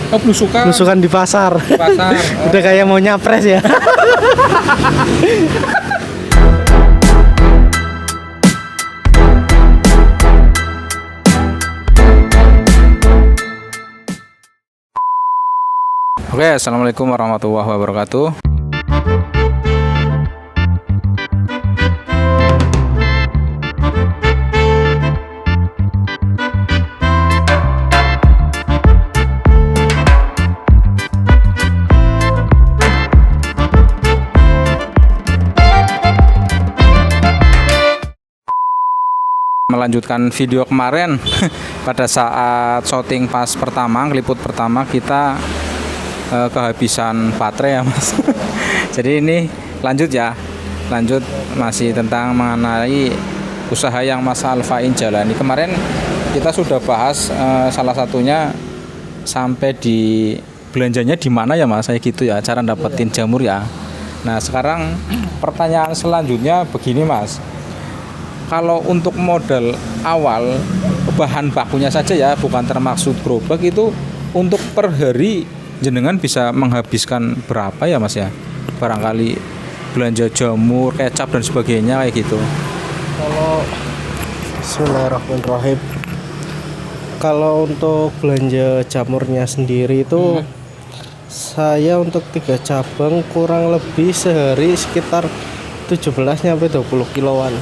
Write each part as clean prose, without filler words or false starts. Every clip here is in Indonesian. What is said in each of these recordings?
Oh, blusukan. Blusukan di pasar. Di pasar. Oh. Udah kayak mau nyapres ya. Oke, assalamualaikum warahmatullahi wabarakatuh. Melanjutkan video kemarin pada saat syuting pas pertama, ngeliput pertama kita kehabisan baterai ya mas. Jadi ini lanjut masih tentang mengenai usaha yang Mas Alfain jalani. Kemarin kita sudah bahas salah satunya sampai di belanjanya di mana ya mas, kayak gitu ya, cara dapetin jamur ya. Nah sekarang pertanyaan selanjutnya begini mas, kalau untuk modal awal bahan bakunya saja ya, bukan termaksud gerobak, itu untuk per hari jenengan bisa menghabiskan berapa ya mas ya? Barangkali belanja jamur, kecap dan sebagainya kayak gitu. Kalau Bismillahirrahmanirrahim. Kalau untuk belanja jamurnya sendiri itu saya untuk 3 cabang kurang lebih sehari sekitar 17 sampai 20 kiloan.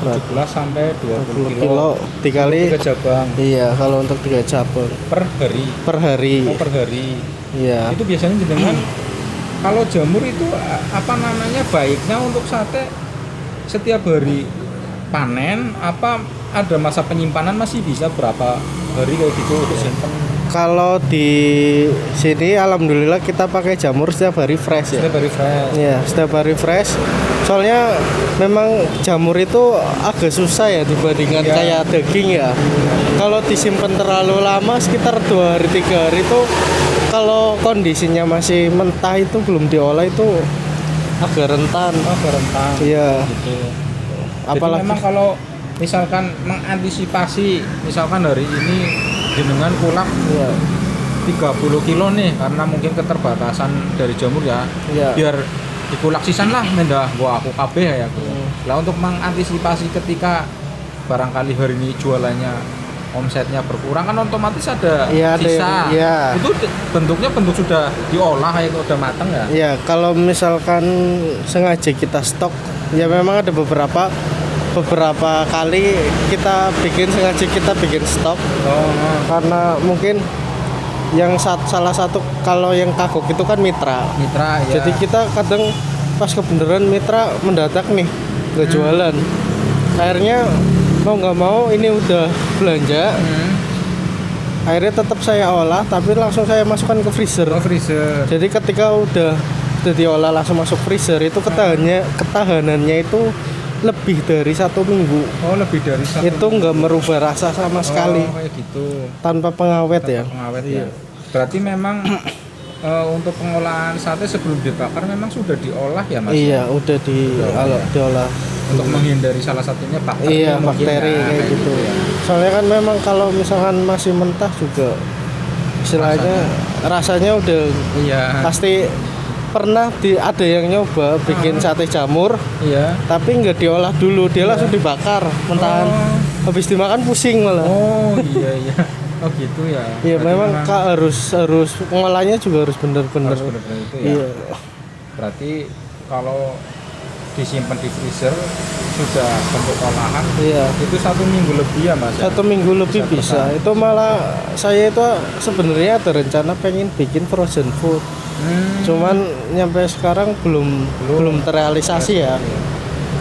17 sampai 20 kilo dikali 3 cabang. Iya, kalau untuk 3 cabang Per hari. per hari. Oh, per hari. Iya. Itu biasanya jenengan kalau jamur itu apa namanya, baiknya untuk sate setiap hari panen, apa ada masa penyimpanan, masih bisa berapa hari kayak gitu disimpan? Kalau di sini alhamdulillah kita pakai jamur setiap hari fresh ya. Setiap hari fresh. Iya, setiap hari fresh. Soalnya memang jamur itu agak susah ya dibandingkan kayak daging ya. Kalau disimpan terlalu lama sekitar 2 hari 3 hari itu, kalau kondisinya masih mentah itu belum diolah itu agak rentan. Oh, rentan. Iya. Gitu. Apalagi jadi memang kalau misalkan mengantisipasi, misalkan hari ini jenengan pulang 30 kilo nih, karena mungkin keterbatasan dari jamur ya. Iya. Biar dikulak sisan lah mendah gua aku kabeh ya. Lah untuk mengantisipasi ketika barangkali hari ini jualannya omsetnya berkurang, kan otomatis ada sisa. Iya. Itu bentuknya bentuk sudah diolah kayak udah matang ya. Iya, kalau misalkan sengaja kita stok, ya memang ada beberapa kali kita sengaja bikin stok. Karena mungkin yang salah satu, kalau yang kagok itu kan mitra ya. Jadi kita kadang pas kebenaran mitra mendadak nih nggak jualan, akhirnya mau nggak mau ini udah belanja, akhirnya tetap saya olah tapi langsung saya masukkan ke freezer. Jadi ketika udah diolah langsung masuk freezer itu ketahanannya itu lebih dari 1 minggu. Oh, lebih dari 1 itu nggak merubah rasa sama sekali. Kayak gitu. Tanpa pengawet ya. Ya. Berarti memang untuk pengolahan sate sebelum dibakar memang sudah diolah ya mas? Iya, udah diolah. Untuk menghindari salah satunya bakteri. Iya, bakteri kayak gitu ya. Soalnya kan memang kalau misalkan masih mentah juga istilahnya rasanya udah pasti. Pernah ada yang nyoba bikin sate jamur, tapi nggak diolah dulu, dia langsung dibakar mentahan. Habis dimakan pusing malah. Oh iya. Oh gitu ya. Iya, memang harus pengolahnya juga harus benar-benar. Itu ya. Iya. Berarti kalau disimpan di freezer sudah bentuk olahan, itu 1 minggu lebih ya mas? 1 minggu lebih bisa. Itu malah saya itu sebenarnya ada rencana pengen bikin frozen food. Cuman nyampe sekarang belum terrealisasi ya.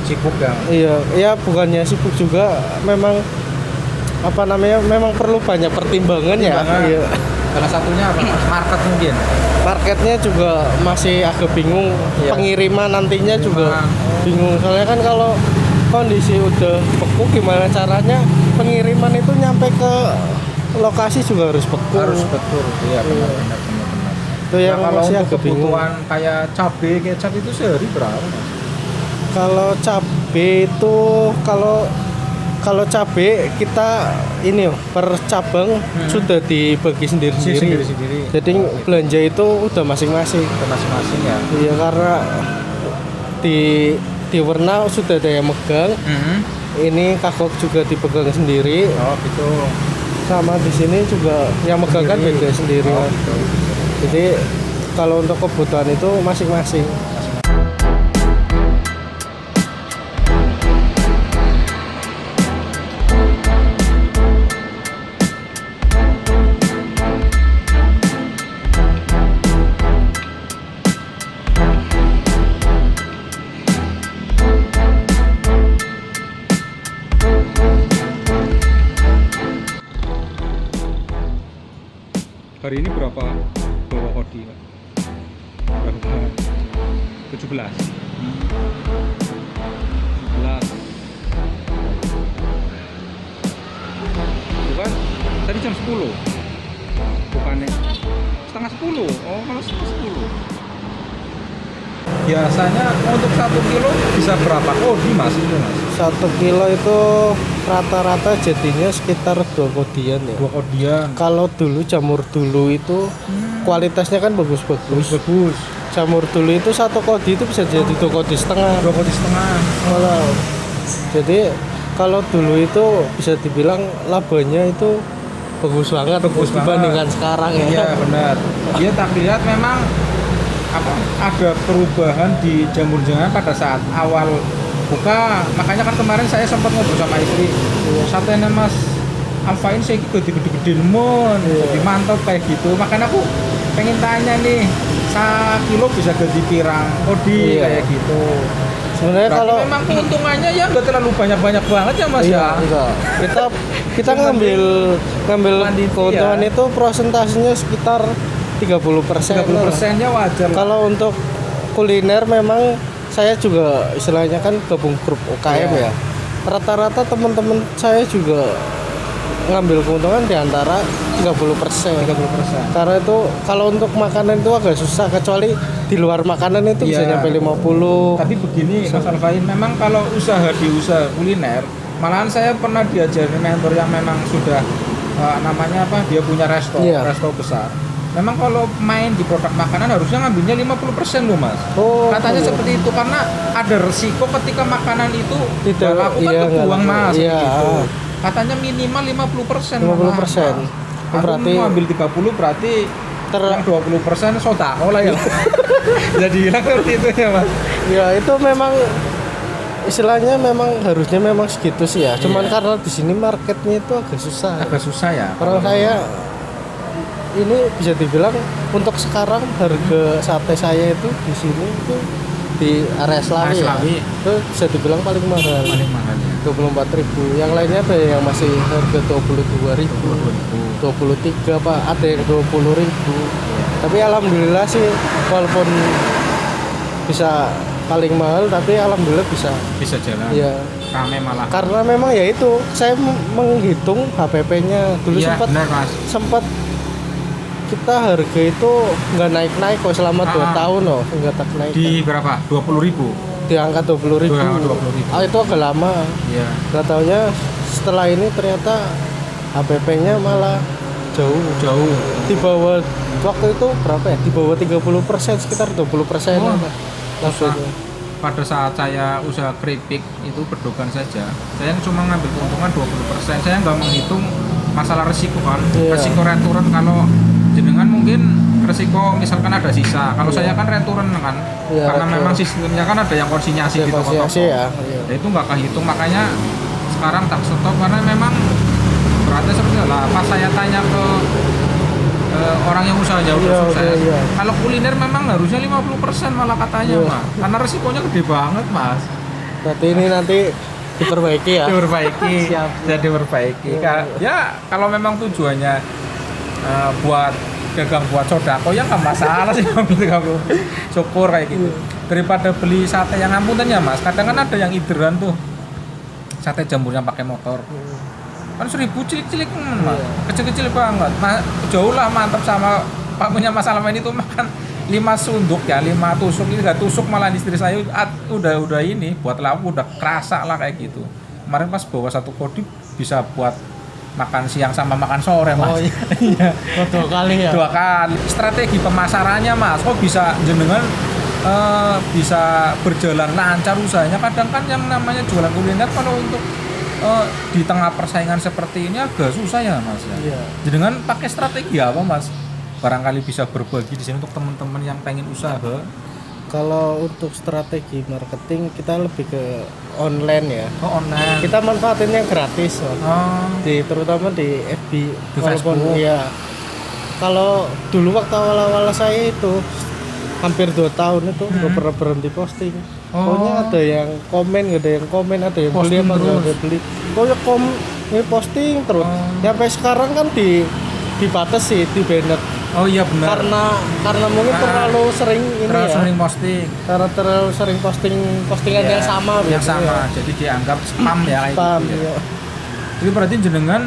Sibuk ya? Iya, bukannya sibuk juga, memang memang perlu banyak pertimbangan ya. Iya. Salah satunya apa? Market mungkin. Marketnya juga masih agak bingung. Pengiriman nantinya juga bingung. Soalnya kan kalau kondisi udah beku, gimana caranya pengiriman itu nyampe ke lokasi juga harus beku. Harus betul. Iya, benar. Itu yang kalau masih untuk agak bingung. kebutuhan kayak cabai, kecap itu sehari berapa mas? Kalau cabai itu kalau kalau cabe kita ini per cabang sudah dibagi sendiri-sendiri. Jadi belanja itu udah masing-masing. Masing-masing ya. Iya, karena di warna sudah ada yang megang. Ini kagok juga dipegang sendiri. Oh gitu. Sama di sini juga yang megang kan beda sendiri. Oh, gitu. Jadi kalau untuk kebutuhan itu masing-masing. Hari ini berapa bawa kodi? Berapa? 17. 17. Bukan? Tadi jam 10. Bukannya setengah 10. Oh, kalau setengah 10. Biasanya untuk 1 kilo bisa berapa kodi mas itu mas? 1 kilo itu rata-rata jadinya sekitar 2 kodian ya. 2 kodian. Kalau dulu jamur dulu itu kualitasnya kan bagus-bagus. Bagus. Jamur dulu itu 1 kodi itu bisa jadi 2 kodi setengah. 2 kodi setengah. Kalau jadi kalau dulu itu bisa dibilang labanya itu bagus banget dibandingkan sekarang ya. Iya benar. Dia tak lihat memang ada perubahan di jamur jangan pada saat awal buka. Makanya kan kemarin saya sempat ngobrol sama istri. Satenya mas Alfain saya gede-gede mon, jadi mantap kayak gitu. Makanya aku pengen tanya nih, 1 kilo bisa ganti pirang kodi kayak gitu. Sebenarnya berarti kalau memang keuntungannya ya nggak terlalu banyak banget ya mas ya. Enggak. Kita ngambil keuntungan itu prosentasenya sekitar 30%. 30%-nya wajar. Kalau untuk kuliner memang saya juga istilahnya kan gabung grup UKM ya. Rata-rata teman-teman saya juga ngambil keuntungan di antara 30%. Karena itu kalau untuk makanan itu agak susah, kecuali di luar makanan itu bisa nyampe 50. Tapi begini Mas Alfain, memang kalau di usaha kuliner, malahan saya pernah diajarin mentor yang memang sudah namanya dia punya resto besar. Memang kalau main di produk makanan harusnya ngambilnya 50% loh mas. Katanya seperti itu karena ada resiko ketika makanan itu tidak laku kan kebuang mas. Gitu. Katanya minimal 50%. 50%. Berarti ambil 30 berarti yang 20% sodako lah ya. Jadi hilang seperti itu ya mas. Ya itu memang istilahnya memang harusnya memang segitu sih ya. Cuman karena di sini marketnya itu agak susah. Agak susah ya. Orang saya ini bisa dibilang untuk sekarang harga sate saya itu di sini itu di area Slawi ya, itu bisa dibilang paling mahal. Paling mahal ya. 24.000. Yang lainnya ada yang masih harga 22.000, 23 pak, ada yang 20.000. Tapi alhamdulillah sih walaupun bisa paling mahal tapi alhamdulillah bisa jalan. Iya. Rame malah. Karena memang ya itu saya menghitung HPP-nya dulu sempat kita harga itu nggak naik kok selama 2 tahun loh, nggak tak naik. Di berapa? 20.000. Di angka 20.000. Itu agak lama. Iya. Nggak taunya setelah ini ternyata HPP-nya malah jauh. Di bawah waktu itu berapa ya? Di bawah 30%, sekitar 20%. Pada saat saya usaha keripik itu berdogan saja, saya cuma ngambil keuntungan 20%. Saya nggak menghitung masalah resiko kan. Resiko return kalau jenengan mungkin resiko misalkan ada sisa. Kalau saya kan return kan, karena memang sistemnya kan ada yang konsinyasi di toko-toko. Itu nggak kehitung, makanya sekarang tak stop karena memang beratnya seperti lah. Pas saya tanya ke orang yang usahanya udah sukses, kalau kuliner memang harusnya 50% malah katanya mas, karena resikonya gede banget mas. Berarti ini nanti diperbaiki ya. Jadi diperbaiki. Ya kalau memang tujuannya buat dagang buat sodako ya nggak masalah sih kamu syukur kayak gitu. Daripada beli sate yang ampunan ya mas, kadang kan ada yang ideran tuh sate jamurnya pakai motor kan 1.000 cilik-cilik mas, kecil-kecil banget. Jauh lah mantap sama Pak punya masalah ini tuh makan 5 sunduk ya, 5 tusuk, ini 3 tusuk malah istri saya udah ini buat lauk udah kerasa lah kayak gitu. kemarin pas bawa satu kodi bisa buat makan siang sama makan sore mas. Oh iya. Dua kali ya. 2 kali. Strategi pemasarannya mas, kok bisa jenengan bisa berjalan lancar usahanya. Kadang kan yang namanya jualan kuliner kalau untuk di tengah persaingan seperti ini agak susah ya mas ya. Iya. Jenengan pakai strategi apa mas? Barangkali bisa berbagi di sini untuk teman-teman yang pengen usaha. Kalau untuk strategi marketing kita lebih ke online ya. Oh online. Kita manfaatin yang gratis, Mas. Oh. Terutama di FB, Di Facebook. Iya. Kalau dulu waktu awal-awal saya itu hampir 2 tahun itu nggak pernah berhenti posting. Oh. Pokoknya ada yang komen, ada yang komen, ada yang beli Posting apa nggak terus. ada beli. Pokoknya ini posting terus. Oh. Sampai sekarang kan dibatasi di banner. Oh iya benar. Karena mungkin terlalu sering ini Terlalu ya. sering posting. Karena terlalu sering postingan Ya, yang sama yang gitu sama. ya. Jadi dianggap spam ya kayak Spam, gitu ya. iya. Jadi berarti jenengan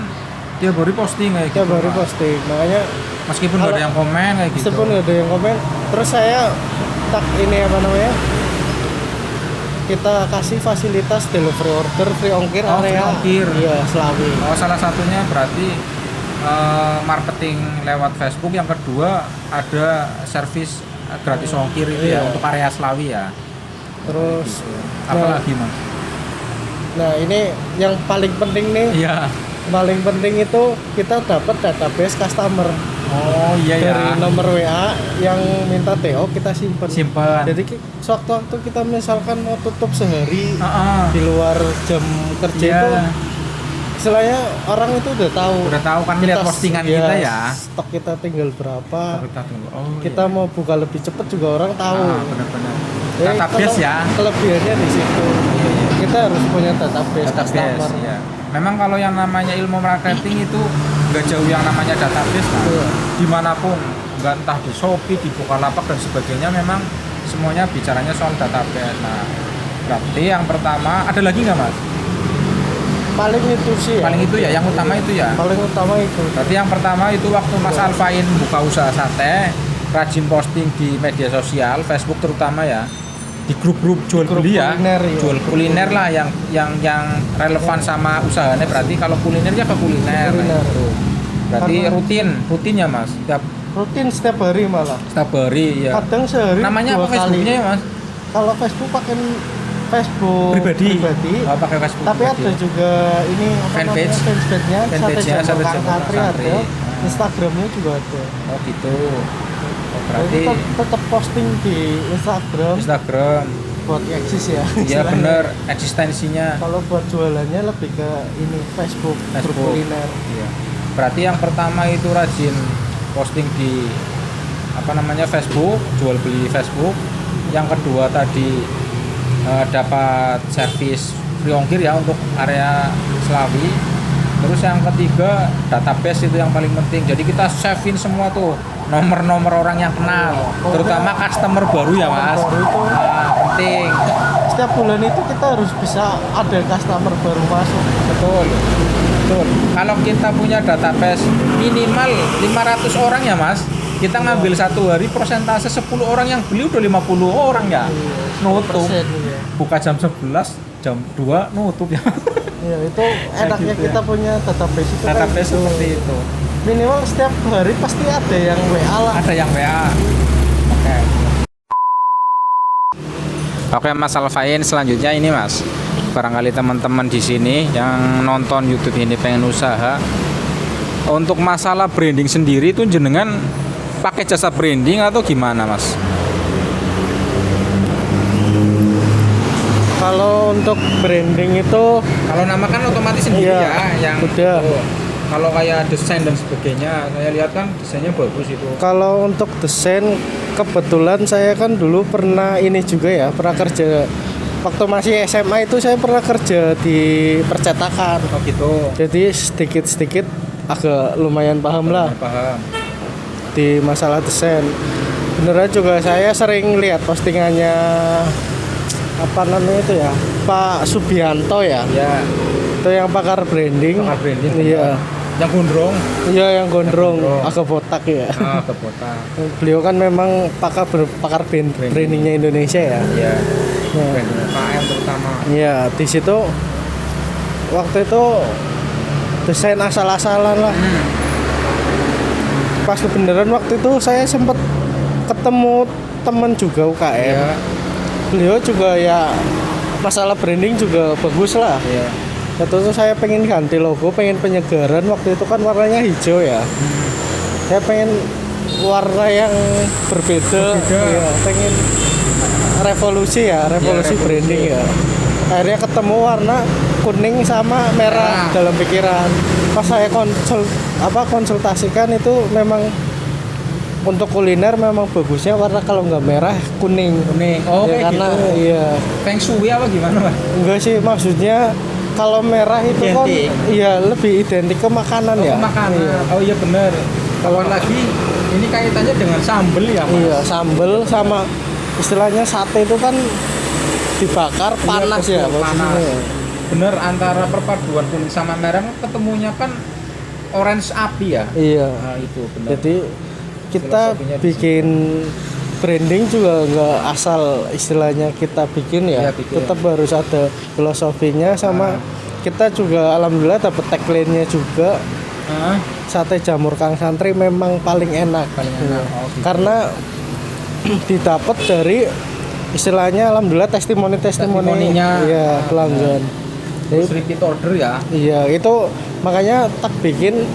tiap hari posting kayak Tiap gitu. hari Mas. posting. Makanya Meskipun nggak ada yang komen kayak gitu. meskipun nggak ada yang komen, terus saya ini apa namanya? Kita kasih fasilitas delivery order, free ongkir Oh, free area. ongkir. Iya, Selawi. Oh, salah satunya berarti marketing lewat Facebook, yang kedua ada servis gratis ongkir itu ya Iya. untuk area Slawi ya. Terus Apalagi mas? nah ini yang paling penting nih, Iya. paling penting itu kita dapat database customer. Oh iya ya. Dari nomor WA yang minta TO kita simpen. Simpan. Jadi sewaktu-waktu kita misalkan mau tutup sehari Heeh. di luar jam kerja Iya. itu, istilahnya orang itu udah tahu. Udah tahu kan lihat postingan kita ya. Stok kita tinggal berapa. Kita tunggu. Oh, Kita iya. mau buka lebih cepat juga orang tahu. Benar-benar. Jadi Database ya. Kelebihannya di situ. Iya, iya. Kita harus punya database customer. ya. Memang kalau yang namanya ilmu marketing itu nggak jauh yang namanya database lah. Iya. Dimanapun, nggak entah di Shopee, di Bukalapak dan sebagainya, memang semuanya bicaranya soal database. Nah, berarti yang pertama ada lagi nggak mas? Paling itu sih. Paling itu ya, yang utama itu ya. Paling utama itu. Berarti yang pertama itu waktu Mas Alfain buka usaha sate, rajin posting di media sosial, Facebook terutama ya, di grup-grup jual Grup beli ya, kuliner, ya. jual kuliner lah yang relevan sama usahanya. Berarti kalau kuliner ya ke kuliner. Kuliner. Gitu. Berarti Karena- rutin ya mas, Rutin setiap hari malah. setiap hari ya. Kadang sehari Namanya 2 apa Facebooknya kali. ya mas? Kalau Facebook pakai Facebook Pribadi. pribadi. Oh, pakai Facebook. Tapi pribadi. ada juga ini apa Fanpage. namanya, fanpage-nya Fanpage-nya Sate Sate Jamu Kang Jamu Kang Santri Santri. ada. Ah. Instagramnya juga ada. Oh gitu. Oh, Berarti berarti tetap posting di Instagram Instagram. buat eksis ya. Iya istilahnya. bener, eksistensinya. Kalau buat jualannya lebih ke ini Facebook, grup Facebook. kuliner. Iya. Berarti yang pertama itu rajin posting di apa namanya Facebook, jual beli Facebook. Yang kedua tadi dapat servis free ongkir ya untuk area Selawi. Terus yang ketiga database itu yang paling penting. Jadi kita save-in semua tuh nomor-nomor orang yang kenal, terutama customer baru ya mas. Baru itu. Nah, penting. Setiap bulan itu kita harus bisa ada customer baru masuk. Betul. Betul. Kalau kita punya database minimal 500 orang ya mas, kita ngambil satu hari persentase 10 orang yang beli udah 50 orang ya. Nutup. Persen, ya. Buka jam 11, jam 2 nutup ya. Iya, itu enaknya gitu ya. kita punya database itu. kayak Database gitu. seperti itu. Minimal setiap hari pasti ada yang WA lah. Ada yang WA. Oke. Oke Mas Alfain, selanjutnya ini Mas. Barangkali teman-teman di sini yang nonton YouTube ini pengen usaha. Untuk masalah branding sendiri itu jenengan pakai jasa branding atau gimana Mas? Kalau untuk branding itu Kalau nama kan otomatis sendiri Iya, ya, yang udah. itu. Kalau kayak desain dan sebagainya, saya lihat kan desainnya bagus itu. kalau untuk desain kebetulan saya kan dulu pernah ini juga ya, pernah kerja waktu masih SMA itu saya pernah kerja di percetakan. Oh gitu. Jadi sedikit-sedikit agak lumayan paham lah Paham. di masalah desain. Beneran juga saya sering lihat postingannya apa namanya itu ya, Pak Subianto ya. Ya, Itu yang pakar branding. pakar branding. Iya. Yang gondrong. Iya yang gondrong, Yang gondrong. agak botak ya. Ah, ke kota. Beliau kan memang pakar brandingnya Indonesia ya. Iya. Ya. Branding UKM terutama. Iya, di situ waktu itu desain asal-asalan lah. Pas kebenaran waktu itu saya sempat ketemu temen juga UKM. Iya. Beliau juga ya masalah branding juga bagus lah. Iya. Waktu itu saya pengen ganti logo, pengen penyegaran. Waktu itu kan warnanya hijau ya. Saya pengen warna yang berbeda. Ya, pengen revolusi ya, revolusi branding ya. Akhirnya ketemu warna kuning sama merah dalam pikiran. Pas saya konsultasikan itu memang untuk kuliner memang bagusnya warna kalau nggak merah kuning. Oh, Ya, kayak karena gitu. iya. Feng Shui apa gimana, Mas? Enggak sih, maksudnya kalau merah itu kan Identik. iya lebih identik ke makanan ya. Makanan. Iya. Oh iya benar. Kalau lagi ini kaitannya dengan sambel ya, Mas. Iya, sambel sama istilahnya sate itu kan dibakar panas Iya, ya betul, panas. posisinya. Bener, antara perpaduan kuning sama merah ketemunya kan orange api ya. Iya. Nah, itu benar. Jadi kita Filosofinya di bikin branding juga nggak asal istilahnya kita bikin ya. Iya, bikin. Tetap harus ada filosofinya sama kita juga alhamdulillah dapat tagline-nya juga. Hah? Sate jamur Kang Santri memang paling enak. Paling enak. Oh, gitu. Karena didapat dari istilahnya alhamdulillah testimoninya iya pelanggan. Terus repeat order ya. Iya, itu makanya tak bikin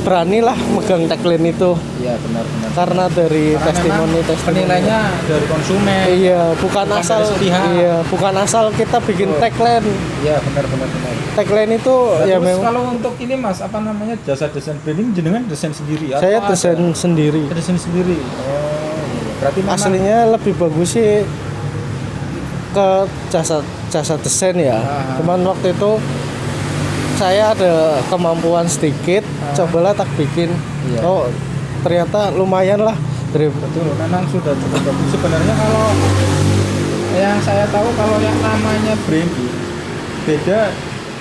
beranilah megang tagline itu Iya, benar-benar. karena dari Karena memang penilainya dari konsumen. Iya, bukan bukan asal dari sepihak. iya, bukan asal kita bikin Betul. tagline. Iya, benar-benar. Tagline itu Nah, ya terus memang kalau untuk ini Mas, apa namanya, jasa desain branding jenengan desain sendiri atau saya ada? desain sendiri. Desain sendiri. Oh, iya. Berarti memang Aslinya lebih bagus sih ke jasa desain ya. Cuman waktu itu saya ada kemampuan sedikit, cobalah tak bikin. Iya. Oh, ternyata lumayan lah dari betul, memang sudah cukup bagus. Sebenarnya kalau yang saya tahu kalau yang namanya branding beda,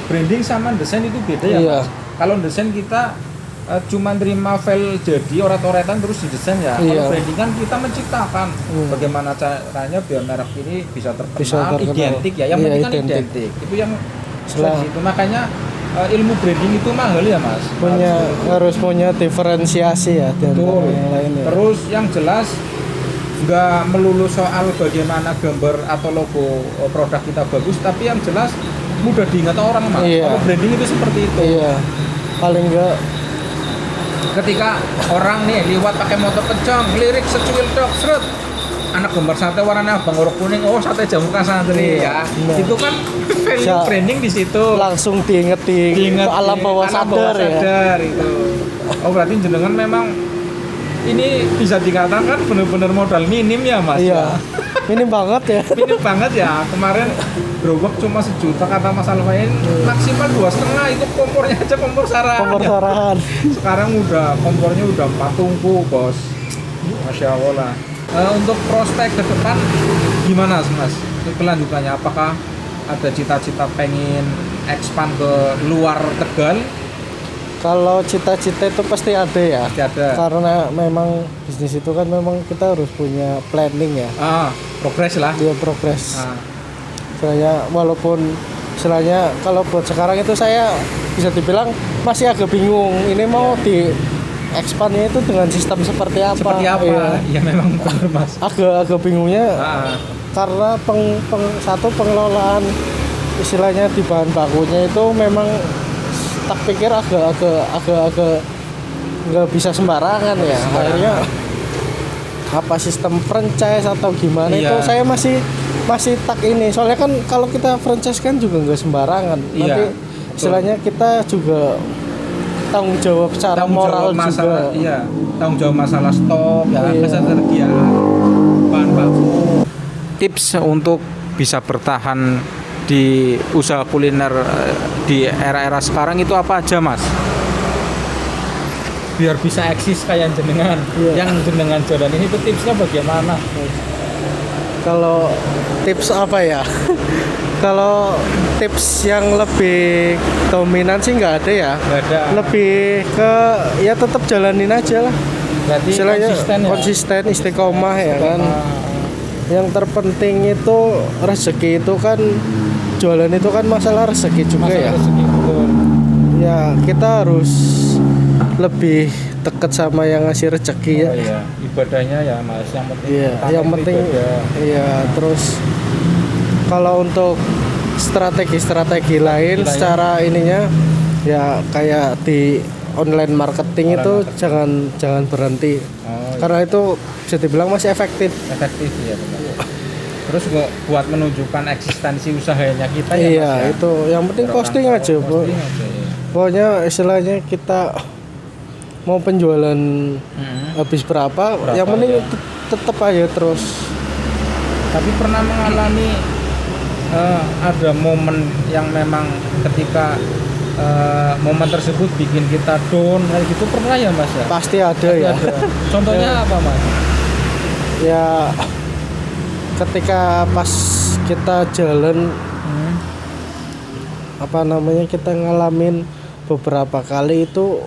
branding sama desain itu beda ya, Iya. Mas. Kalau desain kita cuma terima file jadi oret-oretan terus didesain ya. Iya. Kalau branding kan kita menciptakan bagaimana caranya biar merek ini bisa terkenal, identik ya. Yang Iya, penting kan identik. identik. Itu yang Setelah- itu makanya ilmu branding itu mahal ya, Mas. harus punya diferensiasi ya dari Betul. yang lain ya. Terus yang jelas nggak melulu soal bagaimana gambar atau logo produk kita bagus, tapi yang jelas mudah diingat orang, Mas. Iya. Kalau branding itu seperti itu. Iya. Paling enggak Ketika orang nih liwat pakai motor kencang, lirik secuil dok, seret. Anak gambar sate warnanya abang orok kuning, oh sate jamu Kang Santri Iya, ya. benar. Itu kan value Bisa branding di situ. langsung diinget di alam bawah sadar ya. sadar itu. Oh berarti jenengan memang ini bisa dikatakan benar-benar modal minim ya, Mas. Iya. Minim banget ya. Minim banget ya. Kemarin gerobak cuma 1 juta kata Mas Alfain, maksimal 2,5 itu kompornya aja kompor sarahan. Kompor sarahan. Sekarang udah kompornya udah 4 tungku, Bos. Masya Allah. Untuk prospek ke depan gimana, Mas? Kelanjutannya apakah ada cita-cita pengen expand ke luar Tegal? Kalau cita-cita itu pasti ada ya. Pasti ada. Karena memang bisnis itu kan memang kita harus punya planning ya. Progres lah. Dia progres. Ah, Saya walaupun istilahnya kalau buat sekarang itu saya bisa dibilang masih agak bingung. Ini mau di expandnya itu dengan sistem seperti apa? seperti apa? Iya. Ya memang benar, Mas. Agak bingungnya Ah, karena satu pengelolaan istilahnya di bahan bakunya itu memang tak pikir agak nggak bisa sembarangan ya. Akhirnya apa sistem franchise atau gimana Iya. itu saya masih tak ini. Soalnya kan kalau kita franchise kan juga nggak sembarangan. Iya, Nanti betul. istilahnya kita juga tanggung jawab secara tanggung moral jawab masalah, juga. iya, tanggung jawab masalah stok, ya, Iya. ketersediaan bahan baku. Tips untuk bisa bertahan di usaha kuliner di era-era sekarang itu apa aja, Mas? Biar bisa eksis kayak jenengan, Iya. yang jenengan jalan ini itu tipsnya bagaimana? Kalau tips apa ya? Kalau tips yang lebih dominan sih nggak ada ya. Nggak ada. Lebih ke ya tetap jalanin aja lah. Berarti Istilahnya konsisten ya. konsisten, istiqomah ya kan. Ah, Yang terpenting itu rezeki itu kan jualan itu kan masalah rezeki juga Masalah ya. rezeki, betul. Ya kita harus lebih dekat sama yang ngasih rezeki ya. Oh iya, ibadahnya ya Mas, yang penting. Iya, utama yang itu penting ibadah. iya. Terus kalau untuk strategi lain lain. secara ininya ya kayak di online marketing itu jangan berhenti. Oh, Karena itu bisa dibilang masih efektif. efektif ya benar. Terus buat menunjukkan eksistensi usahanya kita ya Iya, Mas ya. itu yang penting Biar posting orang aja, tahu, Bu. posting aja, ya. Pokoknya istilahnya kita mau penjualan habis berapa yang penting ya. tetap aja terus. Tapi pernah mengalami ada momen yang memang ketika momen tersebut bikin kita down kayak gitu, pernah ya Mas ya? Pasti ada ya. Ada. Contohnya apa Mas? Ya ketika pas kita jalan apa namanya kita ngalamin beberapa kali itu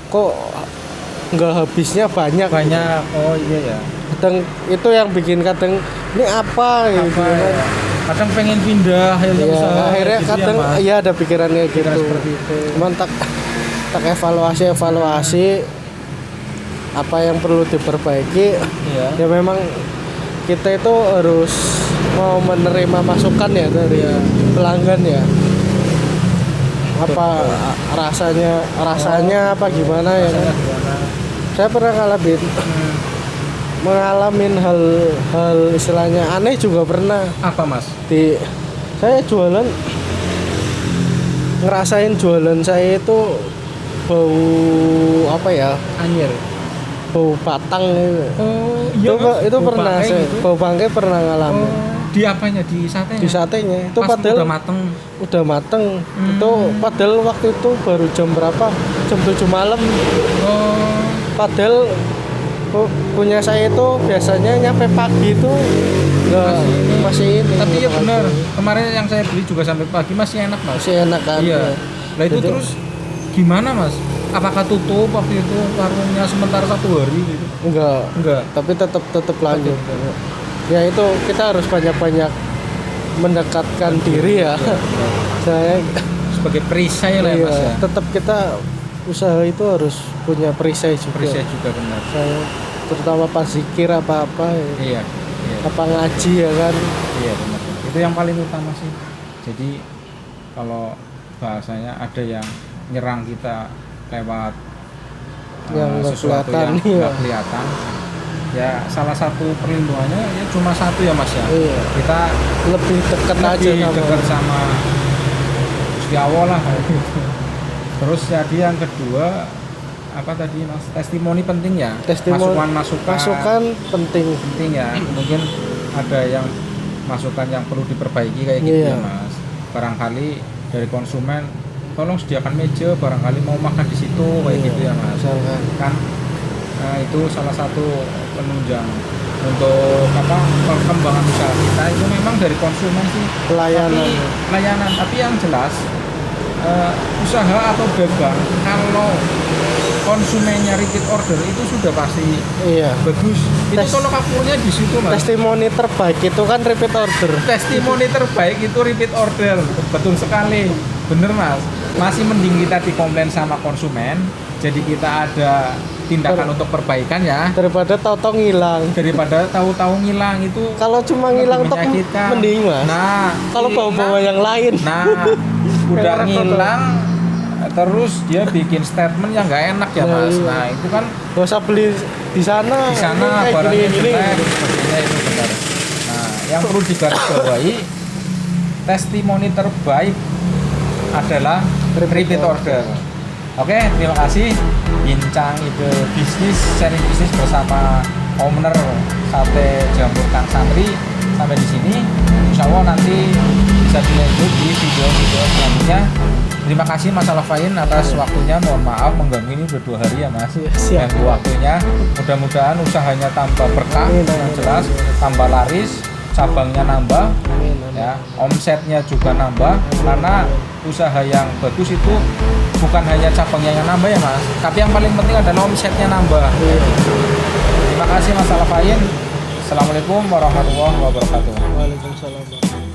kok nggak habisnya banyak. Oh iya ya. Kadang itu yang bikin kadang ini apa gitu Apa kan. ya? Kadang pengen pindah akhirnya Ya, usaha akhirnya gitu kadang ya, Mas? iya ada pikirannya Pikiran gitu. seperti itu. Cuman tak evaluasi apa yang perlu diperbaiki. Iya. Ya memang kita itu harus mau menerima masukan ya dari pelanggan ya. Apa rasanya apa gimana ya kan? Gimana? Saya pernah ngalamin hal istilahnya aneh juga pernah. Apa Mas? Saya jualan ngerasain jualan saya itu bau apa ya? Anyir. Bau batang gitu. Oh iya. Itu Bau pernah bangkai saya gitu? bau bangkai pernah ngalamin. Oh, di apanya? Di satenya? Di satenya itu Pas padahal udah mateng. udah mateng. Itu padahal waktu itu baru jam berapa? Jam 7 malam. Oh. Padahal punya saya itu biasanya nyampe pagi itu enggak masih ini. Tapi ya gitu kan. benar. Kemarin yang saya beli juga sampai pagi masih enak Mas. Masih enak kan. Iya. Lah itu Jadi- terus gimana Mas? Apakah tutup waktu itu warungnya sementara 1 hari gitu? Enggak. Tapi tetap lanjut. Ya itu kita harus banyak-banyak mendekatkan diri ya. Saya Sebagai perisai lah ya Mas ya. tetap kita usaha itu harus punya perisai juga. Perisai juga benar. Saya terutama pas zikir apa-apa ya. Iya. Apa ngaji ya kan. Iya benar. Itu yang paling utama sih. Jadi kalau bahasanya ada yang nyerang kita lewat Yang nggak sesuatu kelihatan, yang iya. nggak kelihatan. Ya salah satu perlindungannya ya cuma satu ya Mas ya. Iya. Kita Lebih dekat aja lebih sama dekat sama Gusti Allah lah kayak gitu. Terus jadi yang kedua apa tadi Mas? Testimoni penting ya. Masukan penting ya. Mungkin ada yang masukan yang perlu diperbaiki kayak gitu Iya. ya Mas. Barangkali dari konsumen tolong sediakan meja, barangkali mau makan di situ kayak Iya, gitu ya Mas. misalkan. Kan itu salah satu penunjang untuk perkembangan usaha kita itu memang dari konsumen sih. Pelayanan tapi yang jelas usaha atau dagang kalau konsumennya repeat order itu sudah pasti Iya. bagus. Itu tolong ukurnya di situ Mas. Testimoni terbaik itu kan repeat order. Testimoni terbaik itu repeat order. Betul sekali. Bener Mas. Masih mending kita dikomplain sama konsumen. Jadi kita ada tindakan untuk perbaikan ya. Daripada tahu-tahu ngilang. Daripada tahu-tahu ngilang itu. Kalau cuma lebih ngilang tuh menyakitkan. mending Mas. Nah, Kalau bawa-bawa yang lain. Nah, udah Kayak ngilang terus dia bikin statement yang nggak enak ya Nah, Mas. iya. Nah, itu kan Gak usah beli di sana. di sana ini kayak barangnya gini-gini. jelek sepertinya itu benar. Nah, yang perlu digarisbawahi testimoni terbaik adalah repeat order. Oke, terima kasih bincang ide bisnis, sharing bisnis bersama owner Sate Jamur Kang Santri. Sampai di sini, insya Allah nanti bisa dilanjut di video-video selanjutnya. Terima kasih Mas Alfain atas waktunya. Mohon maaf mengganggu, ini udah 2 hari ya Mas. Siap. Ganggu waktunya. Mudah-mudahan usahanya tambah berkah, Amin, yang amin. jelas tambah laris, cabangnya nambah, Amin, amin. ya, omsetnya juga nambah. Karena usaha yang bagus itu bukan hanya cabangnya yang nambah ya Mas, tapi yang paling penting adalah omsetnya nambah. Terima kasih Mas Alfain. Assalamualaikum warahmatullahi wabarakatuh. Waalaikumsalam.